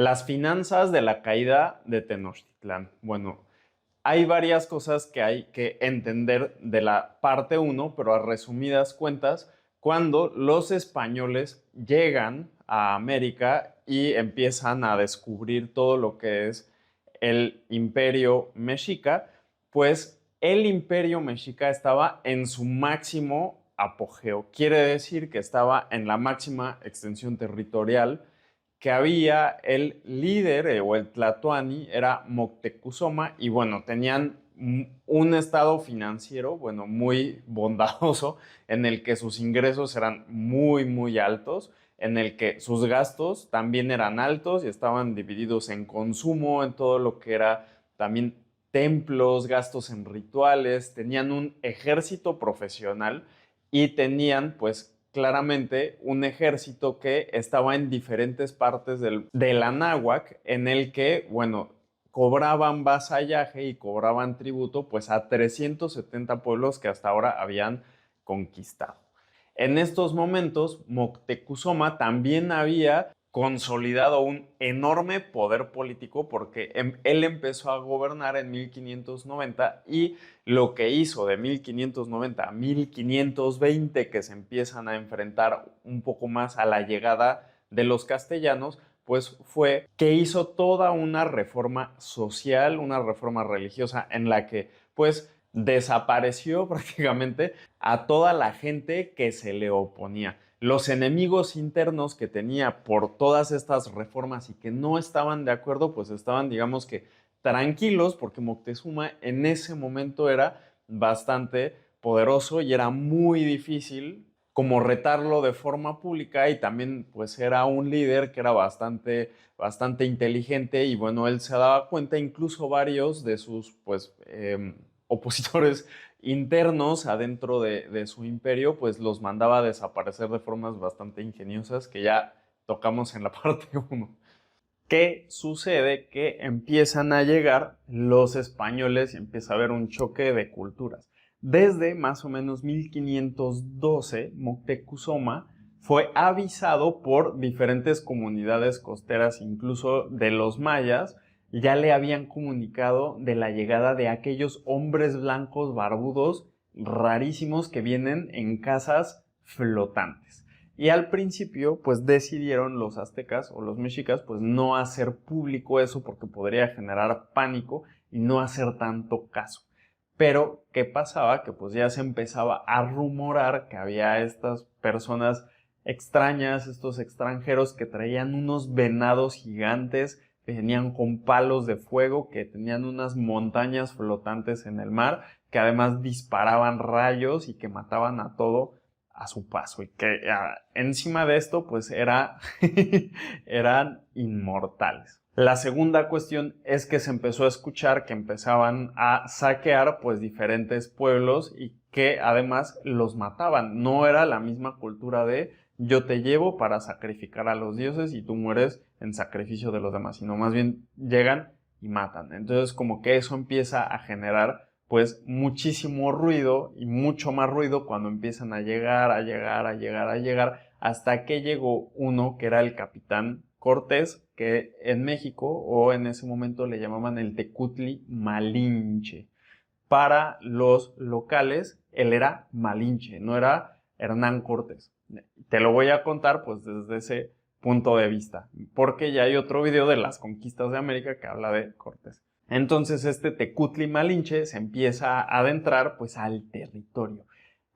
Las finanzas de la caída de Tenochtitlán. Bueno, hay varias cosas que hay que entender de la parte uno, pero a resumidas cuentas, cuando los españoles llegan a América y empiezan a descubrir todo lo que es el imperio mexica, pues el imperio mexica estaba en su máximo apogeo. Quiere decir que estaba en la máxima extensión territorial que había el líder o el Tlatoani era Moctezuma y bueno, tenían un estado financiero, bueno, muy bondadoso, en el que sus ingresos eran muy altos, en el que sus gastos también eran altos y estaban divididos en consumo, en todo lo que era también templos, gastos en rituales, tenían un ejército profesional y tenían pues claramente un ejército que estaba en diferentes partes del Anáhuac, en el que, bueno, cobraban vasallaje y cobraban tributo pues a 370 pueblos que hasta ahora habían conquistado. En estos momentos, Moctezuma también había consolidado un enorme poder político porque él empezó a gobernar en 1590 y lo que hizo de 1590 a 1520, que se empiezan a enfrentar un poco más a la llegada de los castellanos, pues fue que hizo toda una reforma social, una reforma religiosa en la que pues desapareció prácticamente a toda la gente que se le oponía. Los enemigos internos que tenía por todas estas reformas y que no estaban de acuerdo, pues estaban, digamos que, tranquilos porque Moctezuma en ese momento era bastante poderoso y era muy difícil como retarlo de forma pública y también pues era un líder que era bastante inteligente y bueno, él se daba cuenta, incluso varios de sus pues opositores internos adentro de su imperio, pues los mandaba a desaparecer de formas bastante ingeniosas que ya tocamos en la parte uno. ¿Qué sucede? Que empiezan a llegar los españoles y empieza a haber un choque de culturas. Desde más o menos 1512, Moctezuma fue avisado por diferentes comunidades costeras, incluso de los mayas, ya le habían comunicado de la llegada de aquellos hombres blancos barbudos rarísimos que vienen en casas flotantes. Y al principio, pues decidieron los aztecas o los mexicas, pues no hacer público eso porque podría generar pánico y no hacer tanto caso. Pero, ¿qué pasaba? Que pues ya se empezaba a rumorar que había estas personas extrañas, estos extranjeros que traían unos venados gigantes, que venían con palos de fuego, que tenían unas montañas flotantes en el mar, que además disparaban rayos y que mataban a todo a su paso y que encima de esto pues eran inmortales. La segunda cuestión es que se empezó a escuchar que empezaban a saquear pues diferentes pueblos y que además los mataban. No era la misma cultura de yo te llevo para sacrificar a los dioses y tú mueres en sacrificio de los demás, sino más bien llegan y matan. Entonces como que eso empieza a generar pues muchísimo ruido y mucho más ruido cuando empiezan a llegar, hasta que llegó uno que era el capitán Cortés, que en México o en ese momento le llamaban el Tecutli Malinche. Para los locales, él era Malinche, no era Hernán Cortés. Te lo voy a contar pues desde ese punto de vista, porque ya hay otro video de las conquistas de América que habla de Cortés. Entonces este Tecutli Malinche se empieza a adentrar pues al territorio.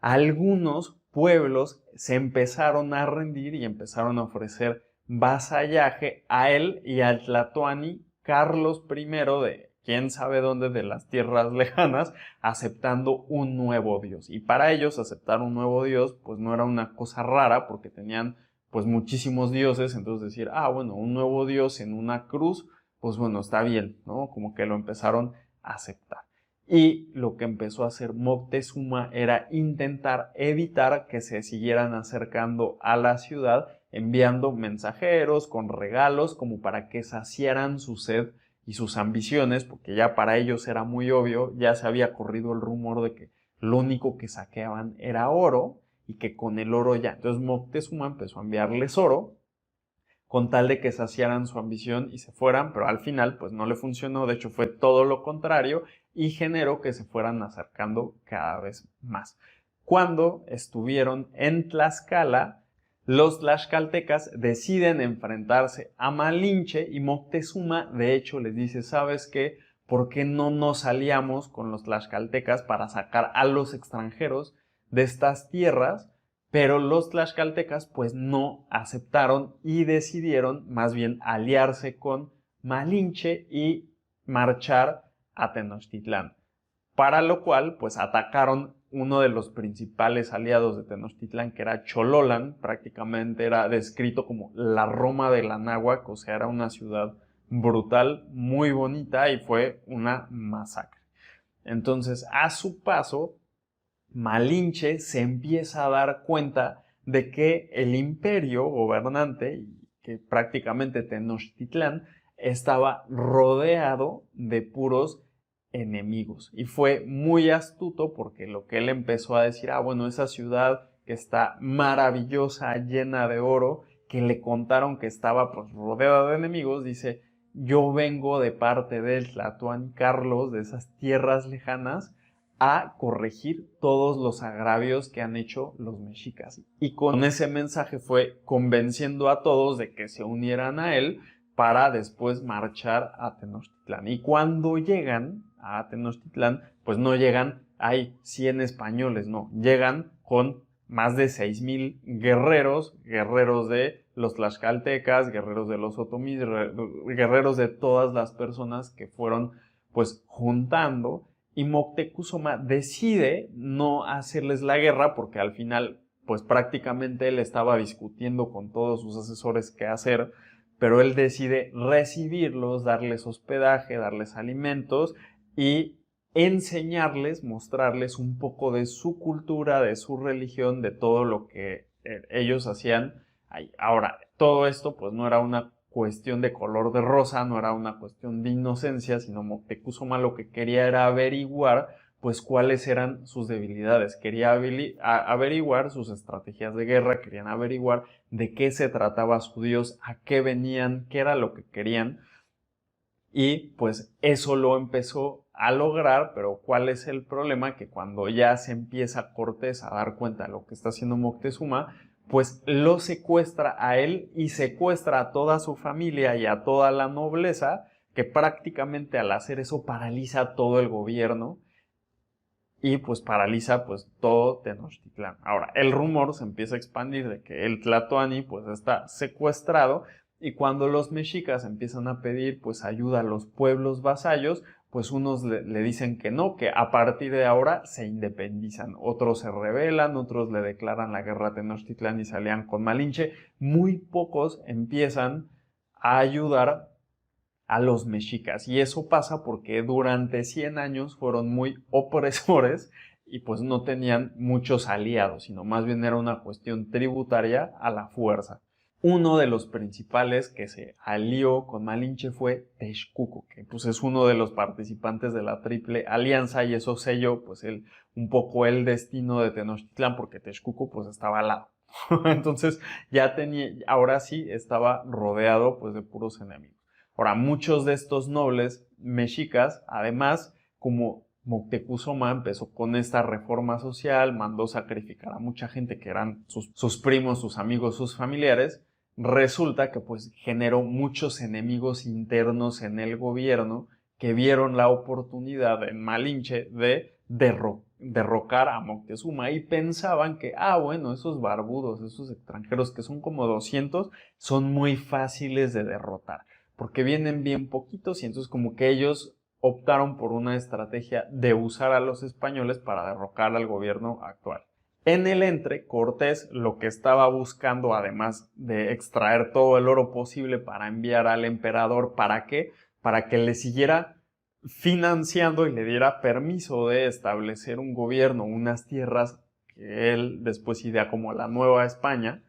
Algunos pueblos se empezaron a rendir y empezaron a ofrecer vasallaje a él y al Tlatoani Carlos I de quién sabe dónde de las tierras lejanas, aceptando un nuevo dios. Y para ellos aceptar un nuevo dios pues no era una cosa rara porque tenían pues muchísimos dioses, entonces decir, bueno, un nuevo dios en una cruz, pues bueno, está bien, ¿no? Como que lo empezaron a aceptar. Y lo que empezó a hacer Moctezuma era intentar evitar que se siguieran acercando a la ciudad, enviando mensajeros con regalos como para que saciaran su sed y sus ambiciones, porque ya para ellos era muy obvio, ya se había corrido el rumor de que lo único que saqueaban era oro y que con el oro ya. Entonces Moctezuma empezó a enviarles oro con tal de que saciaran su ambición y se fueran, pero al final pues no le funcionó, de hecho fue todo lo contrario y generó que se fueran acercando cada vez más. Cuando estuvieron en Tlaxcala, los tlaxcaltecas deciden enfrentarse a Malinche y Moctezuma de hecho les dice, ¿sabes qué? ¿Por qué no nos aliamos con los tlaxcaltecas para sacar a los extranjeros de estas tierras? Pero los tlaxcaltecas pues no aceptaron y decidieron más bien aliarse con Malinche y marchar a Tenochtitlán. Para lo cual pues atacaron uno de los principales aliados de Tenochtitlán, que era Chololán, prácticamente era descrito como la Roma de la Náhuac, o sea, era una ciudad brutal, muy bonita y fue una masacre. Entonces, a su paso, Malinche se empieza a dar cuenta de que el imperio gobernante, y que prácticamente Tenochtitlán, estaba rodeado de puros enemigos. Y fue muy astuto porque lo que él empezó a decir, bueno, esa ciudad que está maravillosa, llena de oro, que le contaron que estaba pues, rodeada de enemigos, dice, yo vengo de parte del Tlatoani Carlos, de esas tierras lejanas, a corregir todos los agravios que han hecho los mexicas. Y con ese mensaje fue convenciendo a todos de que se unieran a él para después marchar a Tenochtitlán. Y cuando llegan a Tenochtitlán, pues no llegan, hay 100 españoles, no, llegan con más de 6,000 guerreros, guerreros de los tlaxcaltecas, guerreros de los otomís, guerreros de todas las personas que fueron pues juntando, y Moctezuma decide no hacerles la guerra porque al final pues prácticamente él estaba discutiendo con todos sus asesores qué hacer, pero él decide recibirlos, darles hospedaje, darles alimentos y enseñarles, mostrarles un poco de su cultura, de su religión, de todo lo que ellos hacían ahí. Ahora, todo esto pues no era una cuestión de color de rosa, no era una cuestión de inocencia, sino Moctezuma lo que quería era averiguar pues cuáles eran sus debilidades, quería averiguar sus estrategias de guerra, querían averiguar de qué se trataba su dios, a qué venían, qué era lo que querían, y pues eso lo empezó a lograr, pero ¿cuál es el problema? Que cuando ya se empieza Cortés a dar cuenta de lo que está haciendo Moctezuma, pues lo secuestra a él y secuestra a toda su familia y a toda la nobleza, que prácticamente al hacer eso paraliza todo el gobierno y pues paraliza pues todo Tenochtitlán. Ahora, el rumor se empieza a expandir de que el Tlatoani pues está secuestrado y cuando los mexicas empiezan a pedir pues ayuda a los pueblos vasallos, pues unos le dicen que no, que a partir de ahora se independizan, otros se rebelan, otros le declaran la guerra a Tenochtitlán y se alían con Malinche, muy pocos empiezan a ayudar a los mexicas. Y eso pasa porque durante 100 años fueron muy opresores y pues no tenían muchos aliados, sino más bien era una cuestión tributaria a la fuerza. Uno de los principales que se alió con Malinche fue Texcoco, que pues es uno de los participantes de la Triple Alianza y eso selló pues un poco el destino de Tenochtitlán porque Texcoco pues estaba al lado. Entonces ya ahora sí estaba rodeado pues de puros enemigos. Ahora, muchos de estos nobles mexicas, además, como Moctezuma empezó con esta reforma social, mandó sacrificar a mucha gente que eran sus primos, sus amigos, sus familiares, resulta que pues generó muchos enemigos internos en el gobierno que vieron la oportunidad en Malinche de derrocar a Moctezuma y pensaban que, bueno, esos barbudos, esos extranjeros que son como 200, son muy fáciles de derrotar porque vienen bien poquitos y entonces como que ellos optaron por una estrategia de usar a los españoles para derrocar al gobierno actual. En el entre, Cortés lo que estaba buscando, además de extraer todo el oro posible para enviar al emperador, ¿para qué? Para que le siguiera financiando y le diera permiso de establecer un gobierno, unas tierras que él después idea como la Nueva España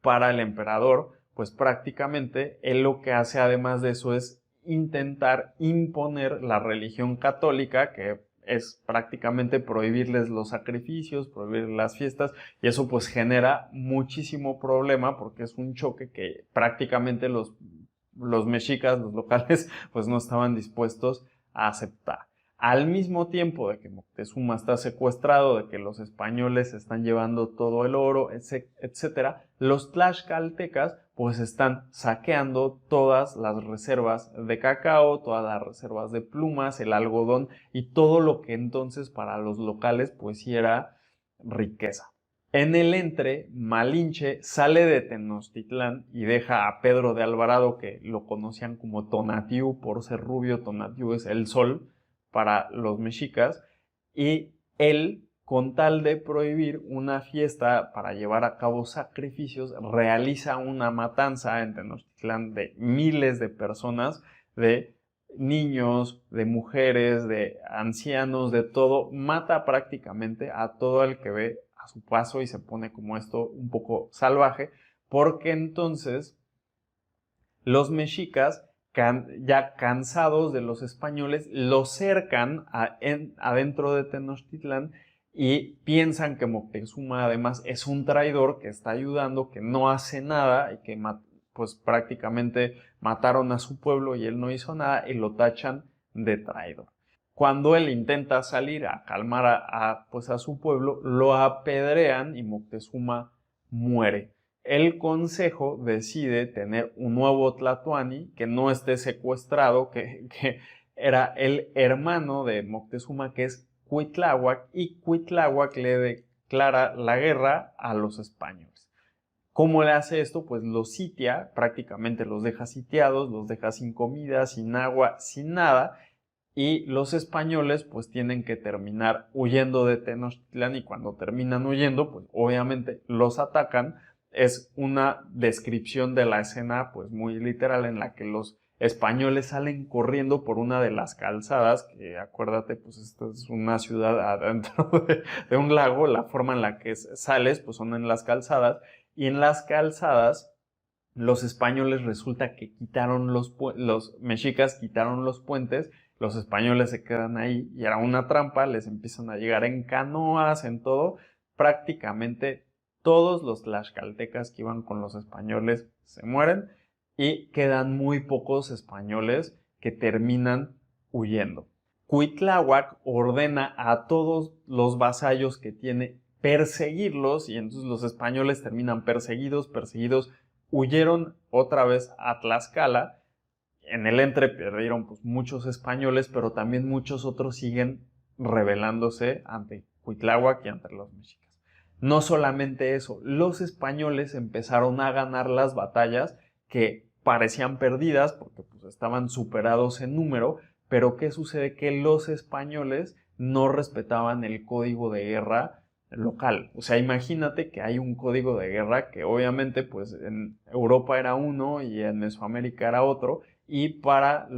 para el emperador, pues prácticamente él lo que hace además de eso es intentar imponer la religión católica, que es prácticamente prohibirles los sacrificios, prohibir las fiestas, y eso pues genera muchísimo problema porque es un choque que prácticamente los mexicas, los locales, pues no estaban dispuestos a aceptar. Al mismo tiempo de que Moctezuma está secuestrado, de que los españoles están llevando todo el oro, etcétera, los tlaxcaltecas pues están saqueando todas las reservas de cacao, todas las reservas de plumas, el algodón y todo lo que entonces para los locales pues sí era riqueza. En el entre, Malinche sale de Tenochtitlán y deja a Pedro de Alvarado, que lo conocían como Tonatiuh por ser rubio. Tonatiuh es el sol para los mexicas, y él, con tal de prohibir una fiesta para llevar a cabo sacrificios, realiza una matanza en Tenochtitlán de miles de personas, de niños, de mujeres, de ancianos, de todo. Mata prácticamente a todo el que ve a su paso y se pone como esto un poco salvaje, porque entonces los mexicas, ya cansados de los españoles, los cercan adentro de Tenochtitlán y piensan que Moctezuma además es un traidor que está ayudando, que no hace nada y que pues prácticamente mataron a su pueblo y él no hizo nada, y lo tachan de traidor. Cuando él intenta salir a calmar pues a su pueblo, lo apedrean y Moctezuma muere. El consejo decide tener un nuevo Tlatoani que no esté secuestrado, que era el hermano de Moctezuma, que es Cuitláhuac, y Cuitláhuac le declara la guerra a los españoles. ¿Cómo le hace esto? Pues los sitia, prácticamente los deja sitiados, los deja sin comida, sin agua, sin nada, y los españoles pues tienen que terminar huyendo de Tenochtitlán, y cuando terminan huyendo pues obviamente los atacan. Es una descripción de la escena pues muy literal, en la que los españoles salen corriendo por una de las calzadas, que acuérdate pues esta es una ciudad adentro de un lago, la forma en la que sales pues son en las calzadas, y en las calzadas los españoles resulta que quitaron los mexicas quitaron los puentes, los españoles se quedan ahí y era una trampa, les empiezan a llegar en canoas, en todo. Prácticamente todos los tlaxcaltecas que iban con los españoles se mueren y quedan muy pocos españoles que terminan huyendo. Cuitláhuac ordena a todos los vasallos que tiene perseguirlos, y entonces los españoles terminan perseguidos, huyeron otra vez a Tlaxcala. En el entre perdieron pues muchos españoles, pero también muchos otros siguen rebelándose ante Cuitláhuac y ante los mexicas. No solamente eso, los españoles empezaron a ganar las batallas que parecían perdidas porque pues estaban superados en número, pero ¿qué sucede? Que los españoles no respetaban el código de guerra local. O sea, imagínate que hay un código de guerra que obviamente pues en Europa era uno y en Mesoamérica era otro, y para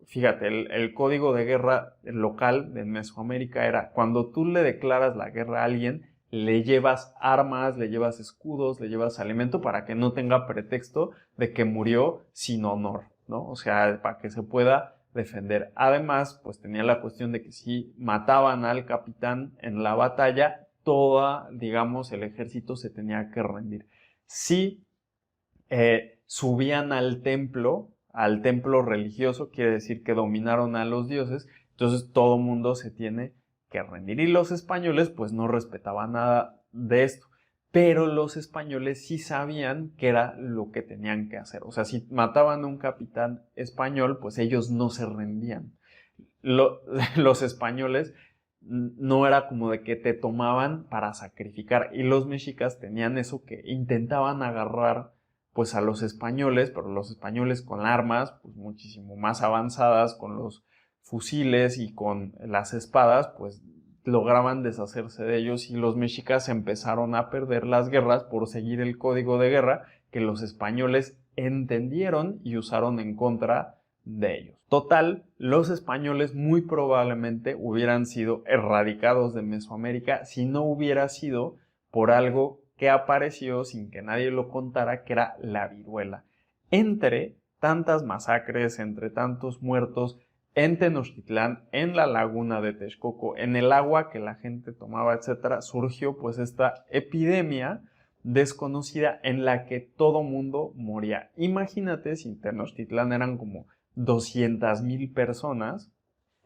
fíjate, el código de guerra local de Mesoamérica era: cuando tú le declaras la guerra a alguien, le llevas armas, le llevas escudos, le llevas alimento para que no tenga pretexto de que murió sin honor, ¿no? O sea, para que se pueda defender. Además, pues tenía la cuestión de que si mataban al capitán en la batalla, digamos, el ejército se tenía que rendir. Si subían al templo religioso, quiere decir que dominaron a los dioses, entonces todo mundo se tiene que rendir. Y los españoles pues no respetaban nada de esto, pero los españoles sí sabían que era lo que tenían que hacer. O sea, si mataban a un capitán español, pues ellos no se rendían. Los españoles no era como de que te tomaban para sacrificar, y los mexicas tenían eso, que intentaban agarrar pues a los españoles, pero los españoles con armas pues muchísimo más avanzadas, con los fusiles y con las espadas, pues lograban deshacerse de ellos, y los mexicas empezaron a perder las guerras por seguir el código de guerra que los españoles entendieron y usaron en contra de ellos. Total, los españoles muy probablemente hubieran sido erradicados de Mesoamérica si no hubiera sido por algo que apareció sin que nadie lo contara, que era la viruela. Entre tantas masacres, entre tantos muertos, en Tenochtitlán, en la laguna de Texcoco, en el agua que la gente tomaba, etcétera, surgió pues esta epidemia desconocida en la que todo mundo moría. Imagínate si en Tenochtitlán eran como 200,000 personas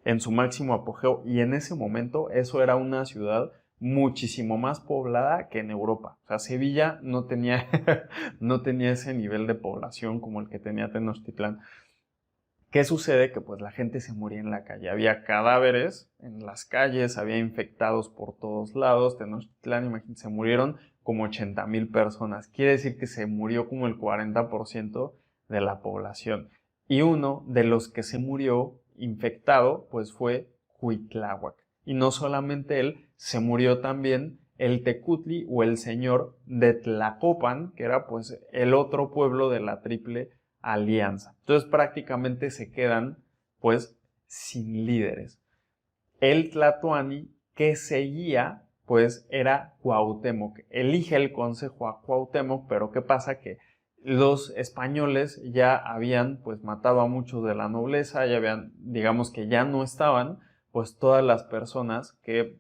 en su máximo apogeo y en ese momento eso era una ciudad muchísimo más poblada que en Europa. O sea, Sevilla no tenía, no tenía ese nivel de población como el que tenía Tenochtitlán. ¿Qué sucede? Que pues la gente se moría en la calle. Había cadáveres en las calles, había infectados por todos lados. Tenochtitlán, imagínense, se murieron como 80,000 personas. Quiere decir que se murió como el 40% de la población. Y uno de los que se murió infectado, pues fue Cuitláhuac. Y no solamente él, se murió también el Tecutli o el señor de Tlacopan, que era pues el otro pueblo de la Triple Alianza. Entonces prácticamente se quedan pues sin líderes. El Tlatoani que seguía pues era Cuauhtémoc. Elige el consejo a Cuauhtémoc, pero ¿qué pasa? Que los españoles ya habían pues matado a muchos de la nobleza, ya habían, digamos que ya no estaban pues todas las personas que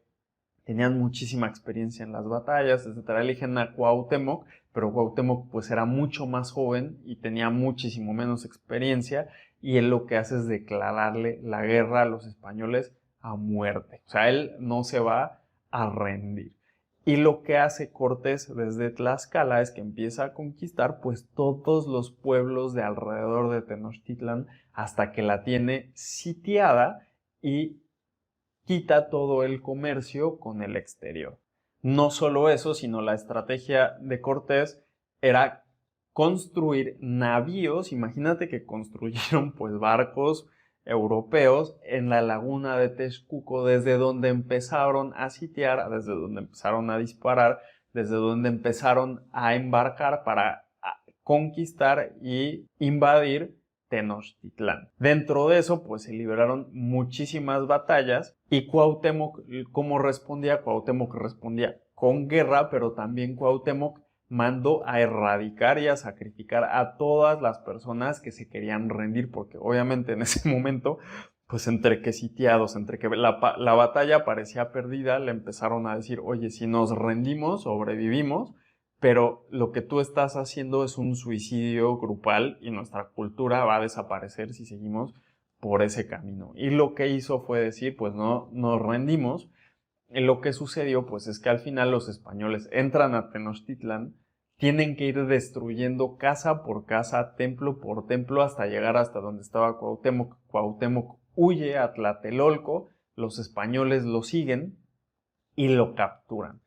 tenían muchísima experiencia en las batallas, etcétera. Eligen a Cuauhtémoc, pero Cuauhtémoc pues era mucho más joven y tenía muchísimo menos experiencia y él lo que hace es declararle la guerra a los españoles a muerte. O sea, él no se va a rendir. Y lo que hace Cortés desde Tlaxcala es que empieza a conquistar pues todos los pueblos de alrededor de Tenochtitlán hasta que la tiene sitiada y quita todo el comercio con el exterior. No solo eso, sino la estrategia de Cortés era construir navíos. Imagínate que construyeron pues barcos europeos en la laguna de Texcoco, desde donde empezaron a sitiar, desde donde empezaron a disparar, desde donde empezaron a embarcar para conquistar y invadir Tenochtitlán. Dentro de eso, pues se libraron muchísimas batallas y Cuauhtémoc, ¿cómo respondía? Cuauhtémoc respondía con guerra, pero también Cuauhtémoc mandó a erradicar y a sacrificar a todas las personas que se querían rendir, porque obviamente en ese momento, pues entre que sitiados, entre que la batalla parecía perdida, le empezaron a decir, oye, si nos rendimos, sobrevivimos, pero lo que tú estás haciendo es un suicidio grupal y nuestra cultura va a desaparecer si seguimos por ese camino. Y lo que hizo fue decir, pues no nos rendimos. Y lo que sucedió, pues es que al final los españoles entran a Tenochtitlán, tienen que ir destruyendo casa por casa, templo por templo, hasta llegar hasta donde estaba Cuauhtémoc. Cuauhtémoc huye a Tlatelolco, los españoles lo siguen y lo capturan.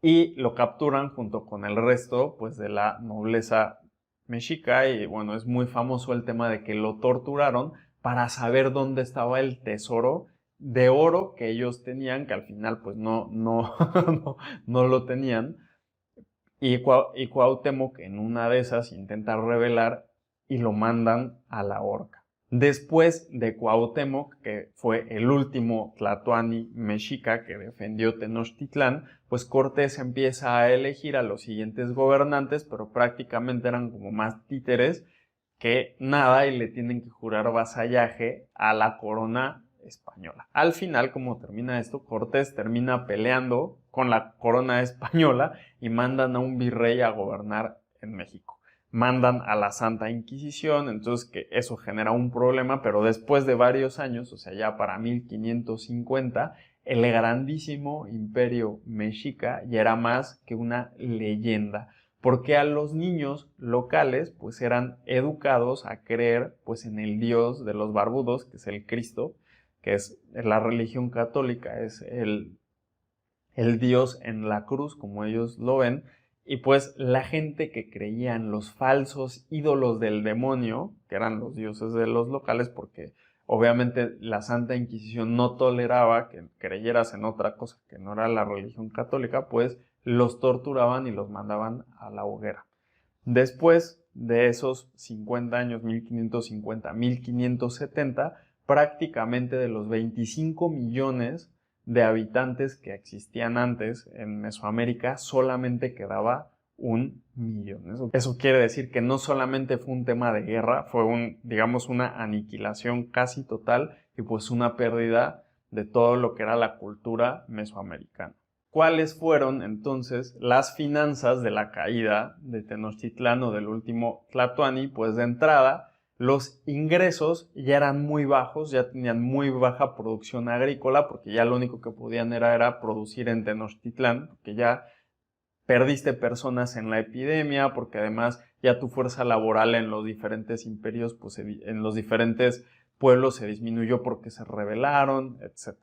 Y lo capturan junto con el resto pues de la nobleza mexica y bueno, es muy famoso el tema de que lo torturaron para saber dónde estaba el tesoro de oro que ellos tenían, que al final pues no lo tenían. Y Cuauhtémoc en una de esas intenta rebelar y lo mandan a la horca. Después de Cuauhtémoc, que fue el último tlatoani mexica que defendió Tenochtitlán, pues Cortés empieza a elegir a los siguientes gobernantes, pero prácticamente eran como más títeres que nada y le tienen que jurar vasallaje a la corona española. Al final, como termina esto, Cortés termina peleando con la corona española y mandan a un virrey a gobernar en México. Mandan a la Santa Inquisición, entonces que eso genera un problema, pero después de varios años, o sea, ya para 1550, el grandísimo imperio mexica ya era más que una leyenda, porque a los niños locales pues eran educados a creer pues en el Dios de los barbudos, que es el Cristo, que es la religión católica, es el Dios en la cruz, como ellos lo ven, y pues la gente que creía en los falsos ídolos del demonio, que eran los dioses de los locales, porque obviamente la Santa Inquisición no toleraba que creyeras en otra cosa que no era la religión católica, pues los torturaban y los mandaban a la hoguera. Después de esos 50 años, 1550, 1570, prácticamente de los 25 millones de habitantes que existían antes en Mesoamérica, solamente quedaba 1.000.000. Eso quiere decir que no solamente fue un tema de guerra, fue digamos, una aniquilación casi total y pues una pérdida de todo lo que era la cultura mesoamericana. ¿Cuáles fueron entonces las finanzas de la caída de Tenochtitlán o del último Tlatoani? Pues de entrada, los ingresos ya eran muy bajos, ya tenían muy baja producción agrícola porque ya lo único que podían era producir en Tenochtitlán, porque ya perdiste personas en la epidemia, porque además ya tu fuerza laboral en los diferentes imperios, pues en los diferentes pueblos se disminuyó porque se rebelaron, etc.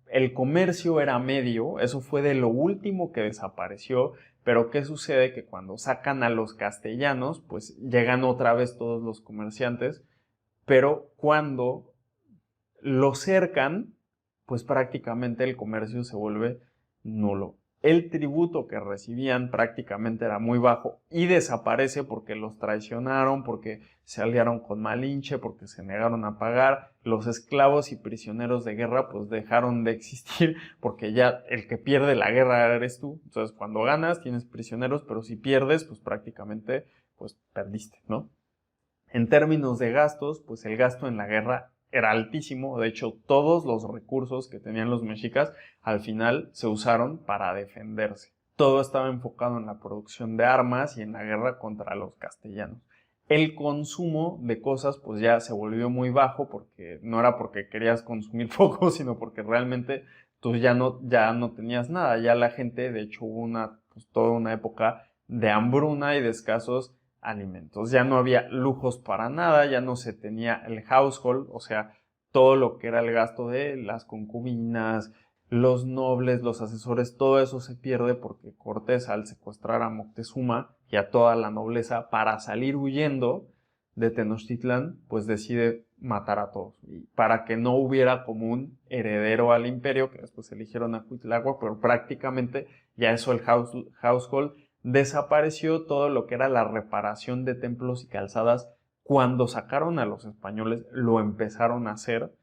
El comercio era medio, eso fue de lo último que desapareció, pero ¿qué sucede? Que cuando sacan a los castellanos, pues llegan otra vez todos los comerciantes, pero cuando lo cercan, pues prácticamente el comercio se vuelve nulo. El tributo que recibían prácticamente era muy bajo y desaparece porque los traicionaron, porque se aliaron con Malinche, porque se negaron a pagar. Los esclavos y prisioneros de guerra pues dejaron de existir porque ya el que pierde la guerra eres tú. Entonces cuando ganas tienes prisioneros, pero si pierdes pues prácticamente pues perdiste, ¿no? En términos de gastos, pues el gasto en la guerra era altísimo. De hecho, todos los recursos que tenían los mexicas al final se usaron para defenderse. Todo estaba enfocado en la producción de armas y en la guerra contra los castellanos. El consumo de cosas pues ya se volvió muy bajo porque no era porque querías consumir poco, sino porque realmente tú ya no tenías nada. Ya la gente, de hecho, hubo toda una época de hambruna y de escasos alimentos. Ya no había lujos para nada, ya no se tenía el household, o sea, todo lo que era el gasto de las concubinas, los nobles, los asesores, todo eso se pierde porque Cortés, al secuestrar a Moctezuma y a toda la nobleza para salir huyendo de Tenochtitlán, pues decide matar a todos. Y para que no hubiera como un heredero al imperio, que después eligieron a Cuitlagua, pero prácticamente ya eso el household desapareció. Todo lo que era la reparación de templos y calzadas. Cuando sacaron a los españoles lo empezaron a hacer,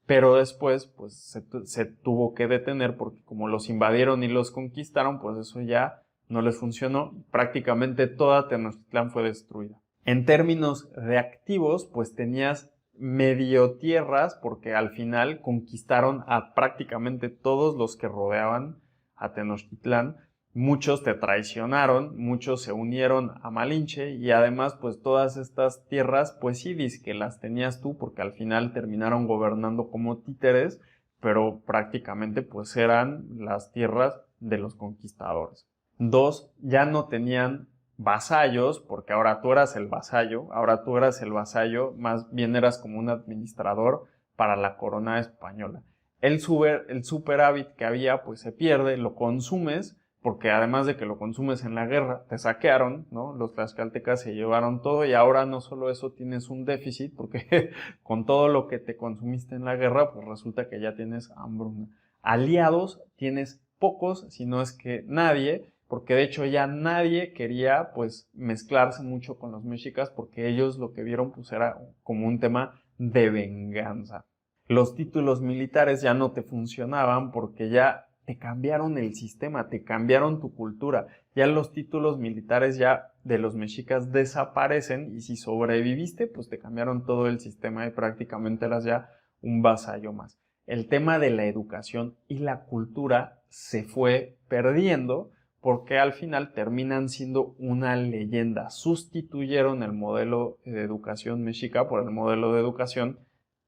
pero después pues se tuvo que detener porque como los invadieron y los conquistaron, pues eso ya no les funcionó. Prácticamente toda Tenochtitlán fue destruida. En términos de activos, pues tenías medio tierras porque al final conquistaron a prácticamente todos los que rodeaban a Tenochtitlán. Muchos te traicionaron, muchos se unieron a Malinche y además pues todas estas tierras pues sí que las tenías tú porque al final terminaron gobernando como títeres, pero prácticamente pues eran las tierras de los conquistadores. Dos, ya no tenían vasallos porque ahora tú eras el vasallo, más bien eras como un administrador para la corona española. El superávit que había pues se pierde, lo consumes, porque además de que lo consumes en la guerra, te saquearon, ¿no? Los tlaxcaltecas se llevaron todo y ahora no solo eso tienes un déficit, porque con todo lo que te consumiste en la guerra, pues resulta que ya tienes hambruna. Aliados tienes pocos, si no es que nadie, porque de hecho ya nadie quería pues mezclarse mucho con los mexicas, porque ellos lo que vieron pues era como un tema de venganza. Los títulos militares ya no te funcionaban porque ya te cambiaron el sistema, te cambiaron tu cultura. Ya los títulos militares ya de los mexicas desaparecen y si sobreviviste, pues te cambiaron todo el sistema y prácticamente eras ya un vasallo más. El tema de la educación y la cultura se fue perdiendo porque al final terminan siendo una leyenda. Sustituyeron el modelo de educación mexica por el modelo de educación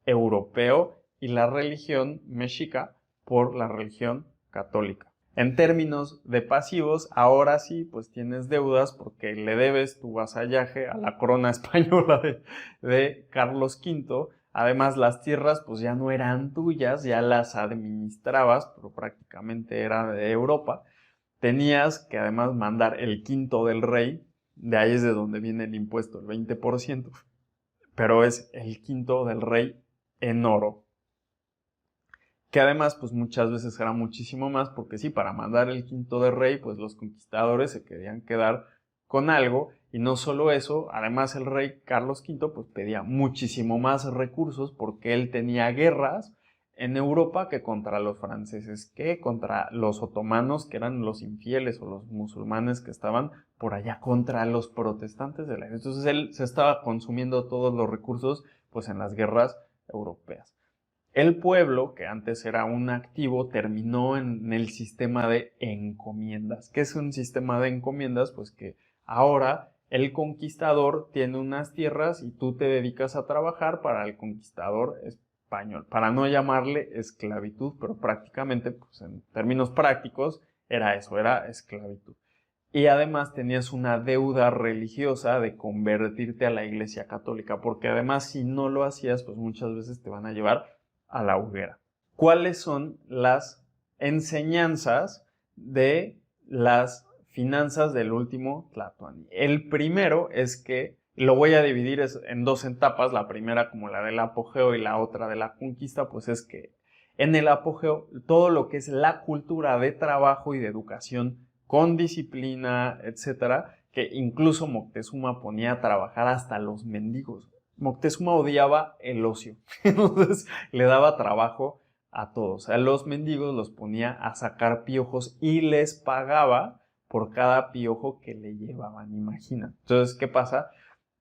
europeo y la religión mexica por la religión católica. En términos de pasivos, ahora sí, pues tienes deudas porque le debes tu vasallaje a la corona española de Carlos V. Además, las tierras pues ya no eran tuyas, ya las administrabas, pero prácticamente era de Europa. Tenías que además mandar el quinto del rey, de ahí es de donde viene el impuesto, el 20%, pero es el quinto del rey en oro. Que además, pues muchas veces era muchísimo más, porque sí, para mandar el quinto de rey, pues los conquistadores se querían quedar con algo, y no solo eso, además el rey Carlos V, pues pedía muchísimo más recursos, porque él tenía guerras, en Europa que contra los franceses, que contra los otomanos, que eran los infieles o los musulmanes que estaban por allá, contra los protestantes de la iglesia. Entonces él se estaba consumiendo todos los recursos pues en las guerras europeas. El pueblo, que antes era un activo, terminó en el sistema de encomiendas. ¿Qué es un sistema de encomiendas? Pues que ahora el conquistador tiene unas tierras y tú te dedicas a trabajar para el conquistador español. Para no llamarle esclavitud, pero prácticamente, pues en términos prácticos, era eso, era esclavitud. Y además tenías una deuda religiosa de convertirte a la Iglesia Católica, porque además si no lo hacías, pues muchas veces te van a llevar a la hoguera. ¿Cuáles son las enseñanzas de las finanzas del último Tlatoani? El primero es que lo voy a dividir en dos etapas, la primera como la del apogeo y la otra de la conquista, pues es que en el apogeo todo lo que es la cultura de trabajo y de educación con disciplina, etcétera, que incluso Moctezuma ponía a trabajar hasta los mendigos. Moctezuma odiaba el ocio, entonces le daba trabajo a todos. A los mendigos los ponía a sacar piojos y les pagaba por cada piojo que le llevaban, imagina. Entonces, ¿qué pasa?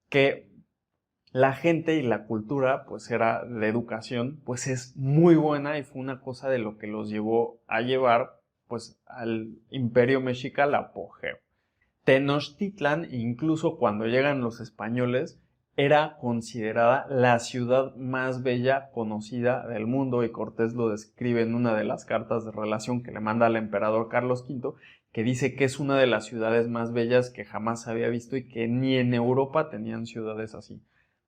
Que la gente y la cultura, pues era de educación, pues es muy buena y fue una cosa de lo que los llevó a llevar, pues, al Imperio Mexica al apogeo. Tenochtitlan, incluso cuando llegan los españoles, era considerada la ciudad más bella conocida del mundo y Cortés lo describe en una de las cartas de relación que le manda al emperador Carlos V, que dice que es una de las ciudades más bellas que jamás había visto y que ni en Europa tenían ciudades así.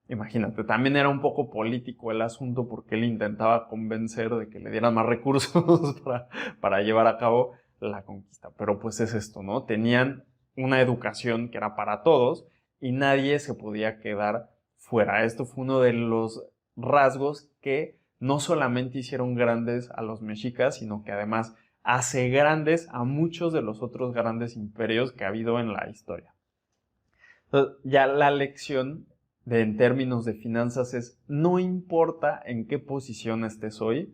Imagínate, también era un poco político el asunto porque él intentaba convencer de que le dieran más recursos para llevar a cabo la conquista. Pero pues es esto, ¿no? Tenían una educación que era para todos y nadie se podía quedar fuera. Esto fue uno de los rasgos que no solamente hicieron grandes a los mexicas, sino que además hace grandes a muchos de los otros grandes imperios que ha habido en la historia. Entonces, ya la lección en términos de finanzas es, no importa en qué posición estés hoy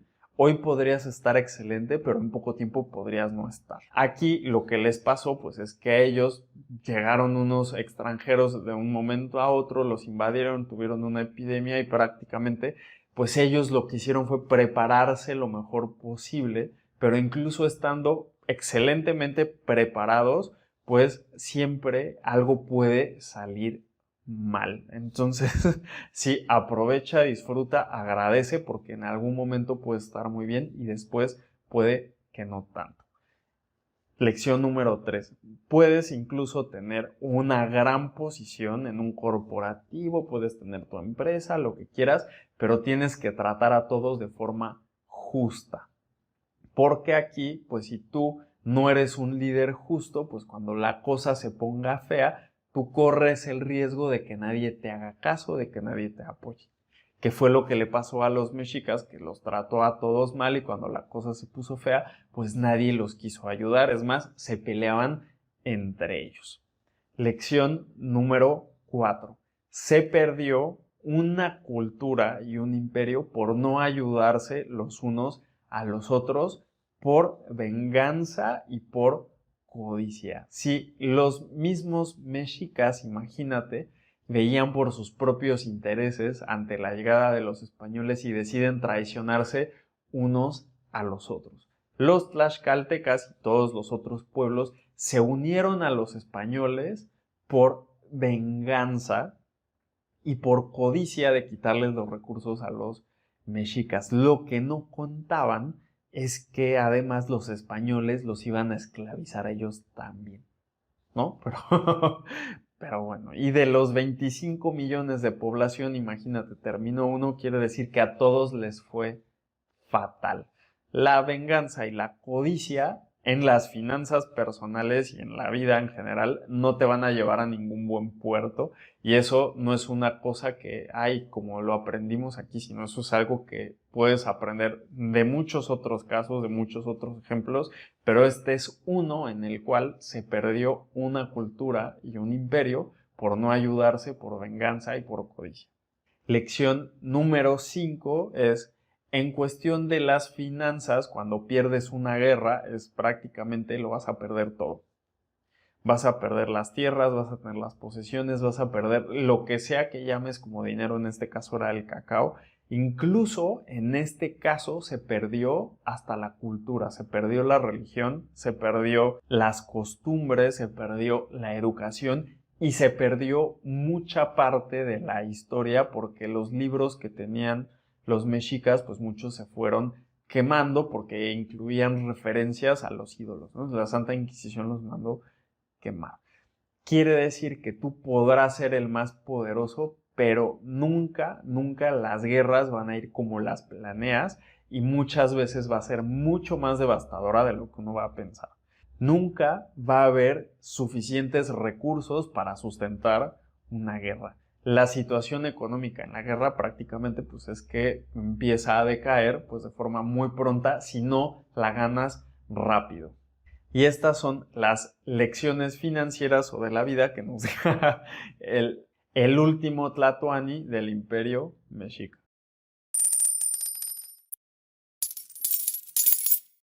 podrías estar excelente, pero en poco tiempo podrías no estar. Aquí lo que les pasó, pues es que a ellos llegaron unos extranjeros de un momento a otro, los invadieron, tuvieron una epidemia y prácticamente, pues ellos lo que hicieron fue prepararse lo mejor posible, pero incluso estando excelentemente preparados, pues siempre algo puede salir mal. Entonces, sí, aprovecha, disfruta, agradece porque en algún momento puede estar muy bien y después puede que no tanto. Lección número 3. Puedes incluso tener una gran posición en un corporativo, puedes tener tu empresa, lo que quieras, pero tienes que tratar a todos de forma justa. Porque aquí, pues si tú no eres un líder justo, pues cuando la cosa se ponga fea, tú corres el riesgo de que nadie te haga caso, de que nadie te apoye. Que fue lo que le pasó a los mexicas, que los trató a todos mal y cuando la cosa se puso fea, pues nadie los quiso ayudar. Es más, se peleaban entre ellos. Lección número 4. Se perdió una cultura y un imperio por no ayudarse los unos a los otros por venganza y por codicia. Si los mismos mexicas, imagínate, veían por sus propios intereses ante la llegada de los españoles y deciden traicionarse unos a los otros. Los tlaxcaltecas y todos los otros pueblos se unieron a los españoles por venganza y por codicia de quitarles los recursos a los mexicas. Lo que no contaban es que además los españoles los iban a esclavizar a ellos también, ¿no? Pero bueno, y de los 25 millones de población, imagínate, terminó uno, quiere decir que a todos les fue fatal. La venganza y la codicia en las finanzas personales y en la vida en general no te van a llevar a ningún buen puerto y eso no es una cosa que hay como lo aprendimos aquí, sino eso es algo que puedes aprender de muchos otros casos, de muchos otros ejemplos, pero este es uno en el cual se perdió una cultura y un imperio por no ayudarse, por venganza y por codicia. Lección número 5 es: En cuestión de las finanzas, cuando pierdes una guerra, es prácticamente lo vas a perder todo. Vas a perder las tierras, vas a tener las posesiones, vas a perder lo que sea que llames como dinero, en este caso era el cacao. Incluso en este caso se perdió hasta la cultura, se perdió la religión, se perdió las costumbres, se perdió la educación y se perdió mucha parte de la historia porque los libros que tenían los mexicas, pues muchos se fueron quemando porque incluían referencias a los ídolos, ¿no? La Santa Inquisición los mandó quemar. Quiere decir que tú podrás ser el más poderoso, pero nunca, nunca las guerras van a ir como las planeas y muchas veces va a ser mucho más devastadora de lo que uno va a pensar. Nunca va a haber suficientes recursos para sustentar una guerra. La situación económica en la guerra prácticamente pues es que empieza a decaer pues de forma muy pronta si no la ganas rápido. Y estas son las lecciones financieras o de la vida que nos deja el último Tlatoani del Imperio Mexica.